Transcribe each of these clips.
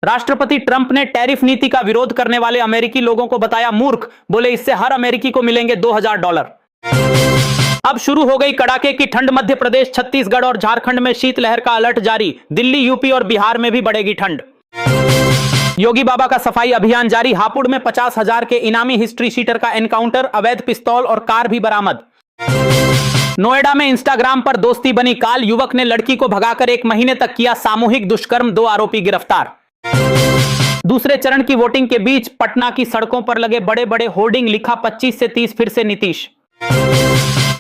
राष्ट्रपति ट्रंप ने टैरिफ नीति का विरोध करने वाले अमेरिकी लोगों को बताया मूर्ख। बोले इससे हर अमेरिकी को मिलेंगे $2000। अब शुरू हो गई कड़ाके की ठंड। मध्य प्रदेश, छत्तीसगढ़ और झारखंड में शीतलहर का अलर्ट जारी। दिल्ली, यूपी और बिहार में भी बढ़ेगी ठंड। योगी बाबा का सफाई अभियान जारी। हापुड़ में 50,000 के इनामी हिस्ट्री शीटर का एनकाउंटर। अवैध पिस्तौल और कार भी बरामद। नोएडा में इंस्टाग्राम पर दोस्ती बनी काल। युवक ने लड़की को भगाकर 1 महीने तक किया सामूहिक दुष्कर्म। 2 आरोपी गिरफ्तार। दूसरे चरण की वोटिंग के बीच पटना की सड़कों पर लगे बड़े बड़े होर्डिंग। लिखा 25 से 30 फिर से नीतीश।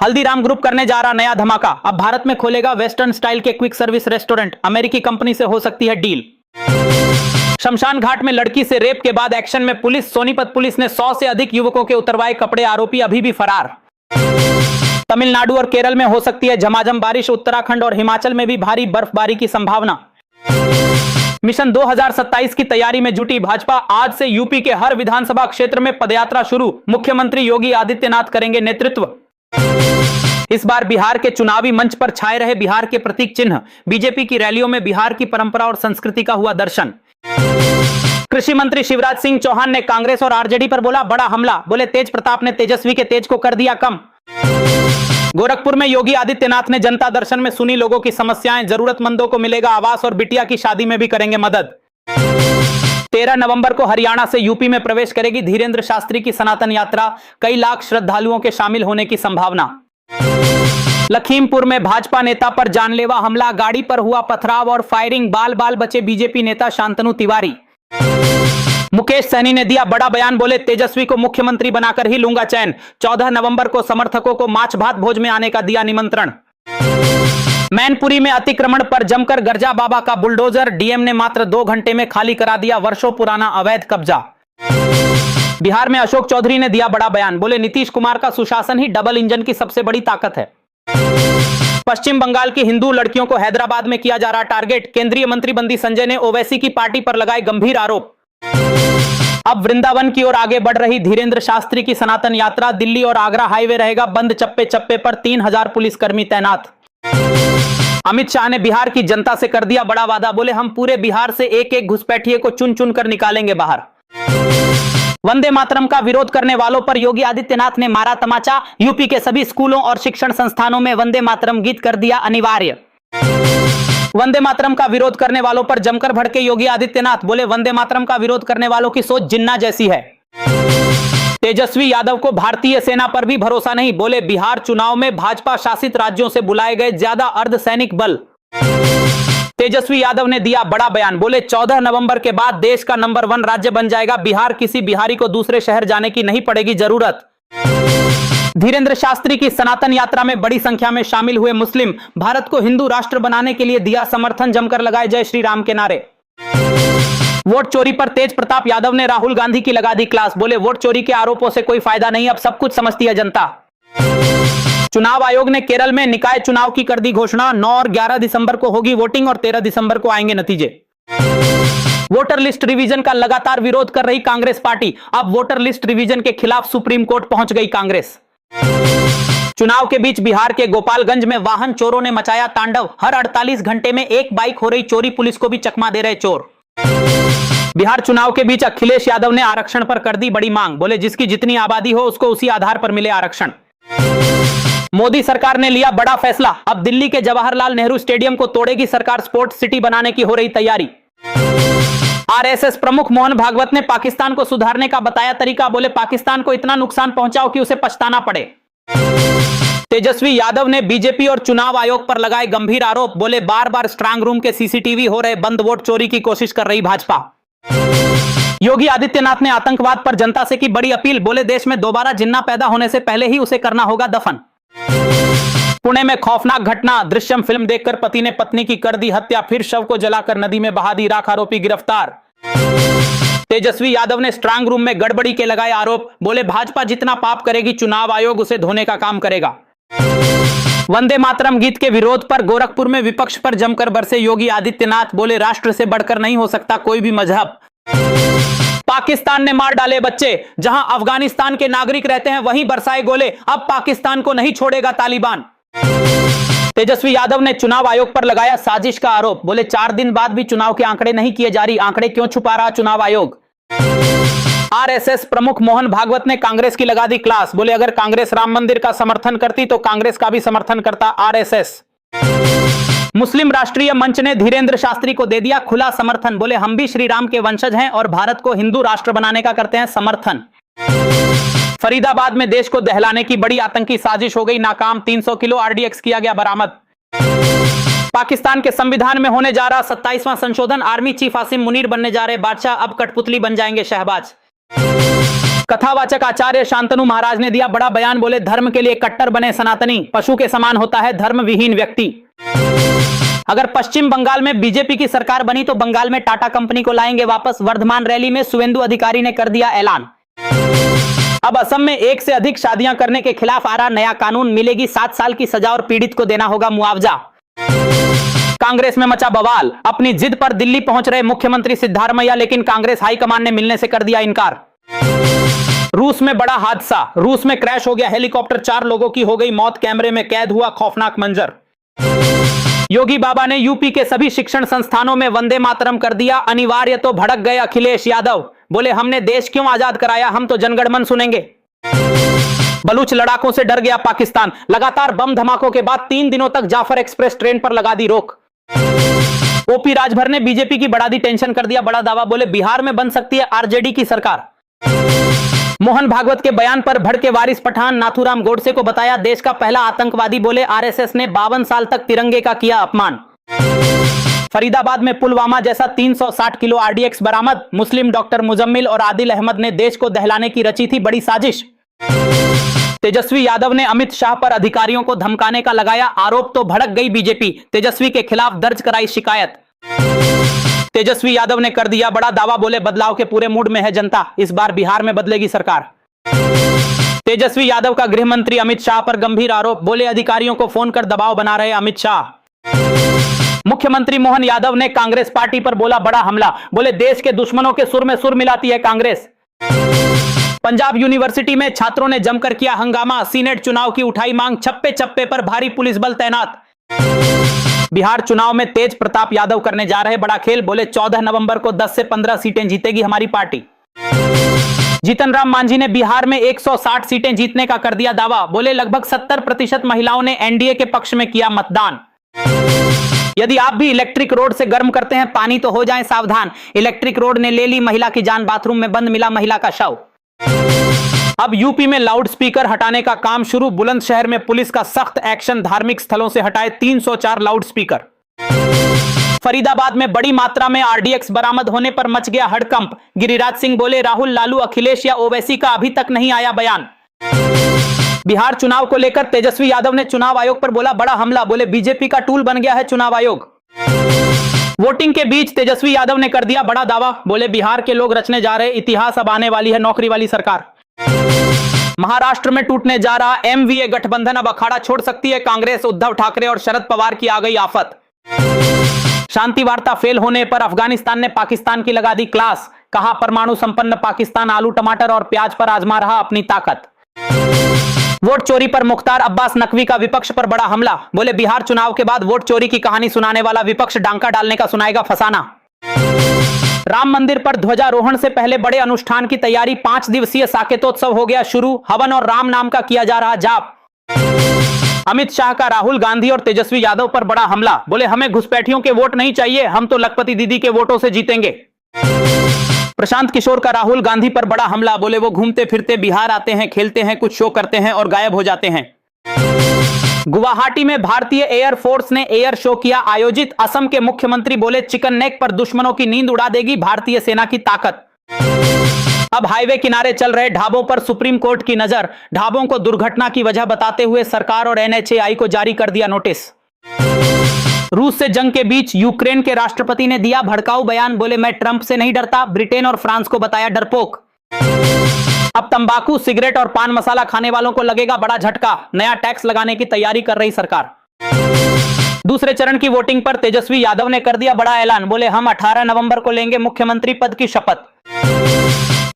हल्दीराम ग्रुप करने जा रहा नया धमाका। अब भारत में खोलेगा वेस्टर्न स्टाइल के क्विक सर्विस रेस्टोरेंट। अमेरिकी कंपनी से हो सकती है डील। शमशान घाट में लड़की से रेप के बाद एक्शन में पुलिस। सोनीपत पुलिस ने 100 से अधिक युवकों के उतरवाए कपड़े। आरोपी अभी भी फरार। तमिलनाडु और केरल में हो सकती है झमाझम बारिश। उत्तराखंड और हिमाचल में भी भारी बर्फबारी की संभावना। मिशन 2027 की तैयारी में जुटी भाजपा। आज से यूपी के हर विधानसभा क्षेत्र में पदयात्रा शुरू। मुख्यमंत्री योगी आदित्यनाथ करेंगे नेतृत्व। इस बार बिहार के चुनावी मंच पर छाए रहे बिहार के प्रतीक चिन्ह। बीजेपी की रैलियों में बिहार की परंपरा और संस्कृति का हुआ दर्शन। कृषि मंत्री शिवराज सिंह चौहान ने कांग्रेस और आरजेडी पर बोला बड़ा हमला। बोले तेज प्रताप ने तेजस्वी के तेज को कर दिया कम। गोरखपुर में योगी आदित्यनाथ ने जनता दर्शन में सुनी लोगों की समस्याएं। जरूरतमंदों को मिलेगा आवास और बिटिया की शादी में भी करेंगे मदद। 13 नवंबर को हरियाणा से यूपी में प्रवेश करेगी धीरेन्द्र शास्त्री की सनातन यात्रा। कई लाख श्रद्धालुओं के शामिल होने की संभावना। लखीमपुर में भाजपा नेता पर जानलेवा हमला। गाड़ी पर हुआ पथराव और फायरिंग। बाल बाल बचे बीजेपी नेता शांतनु तिवारी। मुकेश सहनी ने दिया बड़ा बयान। बोले तेजस्वी को मुख्यमंत्री बनाकर ही लूंगा चैन। 14 नवंबर को समर्थकों को माछ भात भोज में आने का दिया निमंत्रण। मैनपुरी में अतिक्रमण पर जमकर गर्जा बाबा का बुलडोजर। डीएम ने मात्र 2 घंटे में खाली करा दिया वर्षों पुराना अवैध कब्जा। बिहार में अशोक चौधरी ने दिया बड़ा बयान। बोले नीतीश कुमार का सुशासन ही डबल इंजन की सबसे बड़ी ताकत है। पश्चिम बंगाल की हिंदू लड़कियों को हैदराबाद में किया जा रहा टारगेट। केंद्रीय मंत्री बंदी संजय ने ओवैसी की पार्टी पर लगाए गंभीर आरोप। अब वृंदावन की ओर आगे बढ़ रही धीरेन्द्र शास्त्री की सनातन यात्रा। दिल्ली और आगरा हाईवे रहेगा बंद। चप्पे चप्पे पर 3000 पुलिसकर्मी तैनात। अमित शाह ने बिहार की जनता से कर दिया बड़ा वादा। बोले हम पूरे बिहार से एक एक घुसपैठिए को चुन चुन कर निकालेंगे बाहर। वंदे मातरम का विरोध करने वालों पर योगी आदित्यनाथ ने मारा तमाचा। यूपी के सभी स्कूलों और शिक्षण संस्थानों में वंदे मातरम गीत कर दिया अनिवार्य। वंदे मातरम का विरोध करने वालों पर जमकर भड़के योगी आदित्यनाथ। बोले वंदे मातरम का विरोध करने वालों की सोच जिन्ना जैसी है। तेजस्वी यादव को भारतीय सेना पर भी भरोसा नहीं। बोले बिहार चुनाव में भाजपा शासित राज्यों से बुलाए गए ज्यादा अर्धसैनिक बल। तेजस्वी यादव ने दिया बड़ा बयान। बोले 14 नवंबर के बाद देश का नंबर 1 राज्य बन जाएगा बिहार। किसी बिहारी को दूसरे शहर जाने की नहीं पड़ेगी जरूरत। धीरेन्द्र शास्त्री की सनातन यात्रा में बड़ी संख्या में शामिल हुए मुस्लिम। भारत को हिंदू राष्ट्र बनाने के लिए दिया समर्थन। जमकर लगाए जय श्री राम के नारे। वोट चोरी पर तेज प्रताप यादव ने राहुल गांधी की लगा दी क्लास। बोले वोट चोरी के आरोपों से कोई फायदा नहीं, अब सब कुछ समझती है जनता। चुनाव आयोग ने केरल में निकाय चुनाव की कर दी घोषणा। 9 और 11 दिसंबर को होगी वोटिंग और 13 दिसंबर को आएंगे नतीजे। वोटर लिस्ट रिवीजन का लगातार विरोध कर रही कांग्रेस पार्टी। अब वोटर लिस्ट रिवीजन के खिलाफ सुप्रीम कोर्ट पहुंच गई कांग्रेस। चुनाव के बीच बिहार के गोपालगंज में वाहन चोरों ने मचाया तांडव। हर 48 घंटे में एक बाइक हो रही चोरी। पुलिस को भी चकमा दे रहे चोर। बिहार चुनाव के बीच अखिलेश यादव ने आरक्षण पर कर दी बड़ी मांग। बोले जिसकी जितनी आबादी हो उसको उसी आधार पर मिले आरक्षण। मोदी सरकार ने लिया बड़ा फैसला। अब दिल्ली के जवाहरलाल नेहरू स्टेडियम को तोड़ेगी सरकार। स्पोर्ट्स सिटी बनाने की हो रही तैयारी। आरएसएस प्रमुख मोहन भागवत ने पाकिस्तान को सुधारने का बताया तरीका। बोले पाकिस्तान को इतना नुकसान पहुंचाओ कि उसे पछताना पड़े। तेजस्वी यादव ने बीजेपी और चुनाव आयोग पर लगाए गंभीर आरोप। बोले बार बार स्ट्रांग रूम के सीसीटीवी हो रहे बंद। वोट चोरी की कोशिश कर रही भाजपा। योगी आदित्यनाथ ने आतंकवाद पर जनता से की बड़ी अपील। बोले देश में दोबारा जिन्ना पैदा होने से पहले ही उसे करना होगा दफन। पुणे में खौफनाक घटना। दृश्यम फिल्म देखकर पति ने पत्नी की कर दी हत्या। फिर शव को जलाकर नदी में बहा दी राख। आरोपी गिरफ्तार। तेजस्वी यादव ने स्ट्रांग रूम में गड़बड़ी के लगाए आरोप। बोले भाजपा जितना पाप करेगी चुनाव आयोग उसे धोने का काम करेगा। वंदे मातरम गीत के विरोध पर गोरखपुर में विपक्ष पर जमकर बरसे योगी आदित्यनाथ। बोले राष्ट्र से बढ़कर नहीं हो सकता कोई भी मजहब। पाकिस्तान ने मार डाले बच्चे। जहां अफगानिस्तान के नागरिक रहते हैं वहीं बरसाए गोले। अब पाकिस्तान को नहीं छोड़ेगा तालिबान। तेजस्वी यादव ने चुनाव आयोग पर लगाया साजिश का आरोप, बोले 4 दिन बाद भी चुनाव के आंकड़े नहीं किए जारी, आंकड़े क्यों छुपा रहा चुनाव आयोग। आरएसएस प्रमुख मोहन भागवत ने कांग्रेस की लगा दी क्लास, बोले अगर कांग्रेस राम मंदिर का समर्थन करती तो कांग्रेस का भी समर्थन करता आरएसएस। मुस्लिम राष्ट्रीय मंच ने धीरेंद्र शास्त्री को दे दिया खुला समर्थन, बोले हम भी श्री राम के वंशज हैं और भारत को हिंदू राष्ट्र बनाने का करते हैं समर्थन। फरीदाबाद में देश को दहलाने की बड़ी आतंकी साजिश हो गई नाकाम, 300 किलो आरडीएक्स किया गया बरामद। पाकिस्तान के संविधान में होने जा रहा 27वां संशोधन, आर्मी चीफ आसिम मुनीर बनने जा रहे बादशाह, अब कठपुतली बन जाएंगे शहबाज। कथावाचक आचार्य शांतनु महाराज ने दिया बड़ा बयान, बोले धर्म के लिए कट्टर बने सनातनी, पशु के समान होता है धर्म विहीन व्यक्ति। अगर पश्चिम बंगाल में बीजेपी की सरकार बनी तो बंगाल में टाटा कंपनी को लाएंगे वापस, वर्धमान रैली में सुवेंदु अधिकारी ने कर दिया ऐलान। अब असम में एक से अधिक शादियां करने के खिलाफ आ रहा नया कानून, मिलेगी 7 साल की सजा और पीड़ित को देना होगा मुआवजा। कांग्रेस में मचा बवाल, अपनी जिद पर दिल्ली पहुंच रहे मुख्यमंत्री सिद्धारमैया, लेकिन कांग्रेस हाईकमान ने मिलने से कर दिया इनकार। रूस में बड़ा हादसा, रूस में क्रैश हो गया हेलीकॉप्टर, 4 लोगों की हो गई मौत, कैमरे में कैद हुआ खौफनाक मंजर। योगी बाबा ने यूपी के सभी शिक्षण संस्थानों में वंदे मातरम कर दिया अनिवार्य, तो भड़क गए अखिलेश यादव, बोले हमने देश क्यों आजाद कराया, हम तो जनगणमन सुनेंगे। बलूच लड़ाकों से डर गया पाकिस्तान, लगातार बम धमाकों के बाद 3 दिनों तक जाफर एक्सप्रेस ट्रेन पर लगा दी रोक। ओपी राजभर ने बीजेपी की बढ़ा दी टेंशन, कर दिया बड़ा दावा, बोले बिहार में बन सकती है आरजेडी की सरकार। मोहन भागवत के बयान पर भड़के वारिस पठान, नाथूराम गोडसे को बताया देश का पहला आतंकवादी, बोले आरएसएस ने 52 साल तक तिरंगे का किया अपमान। फरीदाबाद में पुलवामा जैसा 360 किलो आरडीएक्स बरामद, मुस्लिम डॉक्टर मुजम्मिल और आदिल अहमद ने देश को दहलाने की रची थी बड़ी साजिश। तेजस्वी यादव ने अमित शाह पर अधिकारियों को धमकाने का लगाया आरोप, तो भड़क गई बीजेपी, तेजस्वी के खिलाफ दर्ज कराई शिकायत। तेजस्वी यादव ने कर दिया बड़ा दावा, बोले बदलाव के पूरे मूड में है जनता, इस बार बिहार में बदलेगी सरकार। तेजस्वी यादव का गृह मंत्री अमित शाह पर गंभीर आरोप, बोले अधिकारियों को फोन कर दबाव बना रहे अमित शाह। मुख्यमंत्री मोहन यादव ने कांग्रेस पार्टी पर बोला बड़ा हमला, बोले देश के दुश्मनों के सुर में सुर मिलाती है कांग्रेस। पंजाब यूनिवर्सिटी में छात्रों ने जमकर किया हंगामा, सीनेट चुनाव की उठाई मांग, छप्पे छप्पे पर भारी पुलिस बल तैनात। बिहार चुनाव में तेज प्रताप यादव करने जा रहे बड़ा खेल, बोले 14 नवंबर को 10 से 15 सीटें जीतेगी हमारी पार्टी। जीतन राम मांझी ने बिहार में 160 सीटें जीतने का कर दिया दावा, बोले लगभग 70% महिलाओं ने एनडीए के पक्ष में किया मतदान। यदि आप भी इलेक्ट्रिक रोड से गर्म करते हैं पानी तो हो जाएं सावधान, इलेक्ट्रिक रोड ने ले ली महिला की जान, बाथरूम में बंद मिला महिला का शव। अब यूपी में लाउड स्पीकर हटाने का काम शुरू, बुलंदशहर में पुलिस का सख्त एक्शन, धार्मिक स्थलों से हटाए 304 लाउड स्पीकर। फरीदाबाद में बड़ी मात्रा में आरडीएक्स बरामद होने पर मच गया हड़कंप, गिरिराज सिंह बोले राहुल, लालू, अखिलेश या ओवैसी का अभी तक नहीं आया बयान। बिहार चुनाव को लेकर तेजस्वी यादव ने चुनाव आयोग पर बोला बड़ा हमला, बोले बीजेपी का टूल बन गया है चुनाव आयोग। वोटिंग के बीच तेजस्वी यादव ने कर दिया बड़ा दावा, बोले बिहार के लोग रचने जा रहे इतिहास, अब आने वाली है नौकरी वाली सरकार। महाराष्ट्र में टूटने जा रहा एमवीए गठबंधन, अब अखाड़ा छोड़ सकती है कांग्रेस, उद्धव ठाकरे और शरद पवार की आ गई आफत। शांति वार्ता फेल होने पर अफगानिस्तान ने पाकिस्तान की लगा दी क्लास, कहा परमाणु संपन्न पाकिस्तान आलू टमाटर और प्याज पर आजमा रहा अपनी ताकत। वोट चोरी पर मुख्तार अब्बास नकवी का विपक्ष पर बड़ा हमला, बोले बिहार चुनाव के बाद वोट चोरी की कहानी सुनाने वाला विपक्ष डांका डालने का सुनाएगा फसाना। राम मंदिर पर ध्वजारोहण से पहले बड़े अनुष्ठान की तैयारी, 5 दिवसीय साकेतोत्सव हो गया शुरू, हवन और राम नाम का किया जा रहा जाप। अमित शाह का राहुल गांधी और तेजस्वी यादव पर बड़ा हमला, बोले हमें घुसपैठियों के वोट नहीं चाहिए, हम तो लखपति दीदी के वोटों से जीतेंगे। प्रशांत किशोर का राहुल गांधी पर बड़ा हमला, बोले वो घूमते फिरते बिहार आते हैं, खेलते हैं, कुछ शो करते हैं और गायब हो जाते हैं। गुवाहाटी में भारतीय एयरफोर्स ने एयर शो किया आयोजित, असम के मुख्यमंत्री बोले चिकन नेक पर दुश्मनों की नींद उड़ा देगी भारतीय सेना की ताकत। अब हाईवे किनारे चल रहे ढाबों पर सुप्रीम कोर्ट की नजर, ढाबों को दुर्घटना की वजह बताते हुए सरकार और एनएचएआई को जारी कर दिया नोटिस। रूस से जंग के बीच यूक्रेन के राष्ट्रपति ने दिया भड़काऊ बयान, बोले मैं ट्रंप से नहीं डरता, ब्रिटेन और फ्रांस को बताया डरपोक। अब तंबाकू, सिगरेट और पान मसाला खाने वालों को लगेगा बड़ा झटका, नया टैक्स लगाने की तैयारी कर रही सरकार। दूसरे चरण की वोटिंग पर तेजस्वी यादव ने कर दिया बड़ा ऐलान, बोले हम 18 नवंबर को लेंगे मुख्यमंत्री पद की शपथ।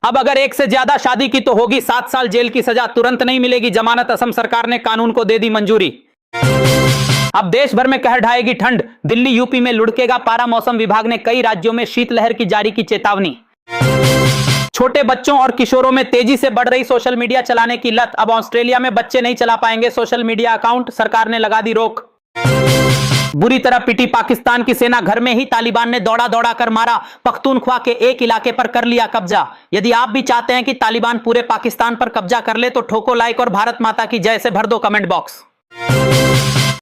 अब अगर एक से ज्यादा शादी की तो होगी 7 साल जेल की सजा, तुरंत नहीं मिलेगी जमानत, असम सरकार ने कानून को दे दी मंजूरी। अब देश भर में कहर ढाएगी ठंड, दिल्ली यूपी में लुढ़केगा पारा। मौसम विभाग ने कई राज्यों में शीतलहर की जारी की चेतावनी। छोटे बच्चों और किशोरों में तेजी से बढ़ रही सोशल मीडिया चलाने की लत। अब ऑस्ट्रेलिया में बच्चे नहीं चला पाएंगे सोशल मीडिया अकाउंट, सरकार ने लगा दी रोक। बुरी तरह पिटी पाकिस्तान की सेना, घर में ही तालिबान ने दौड़ा दौड़ा कर मारा। पख्तूनख्वा के एक इलाके पर कर लिया कब्जा। यदि आप भी चाहते हैं कि तालिबान पूरे पाकिस्तान पर कब्जा कर ले तो ठोको लाइक और भारत माता की जय से भर दो कमेंट बॉक्स।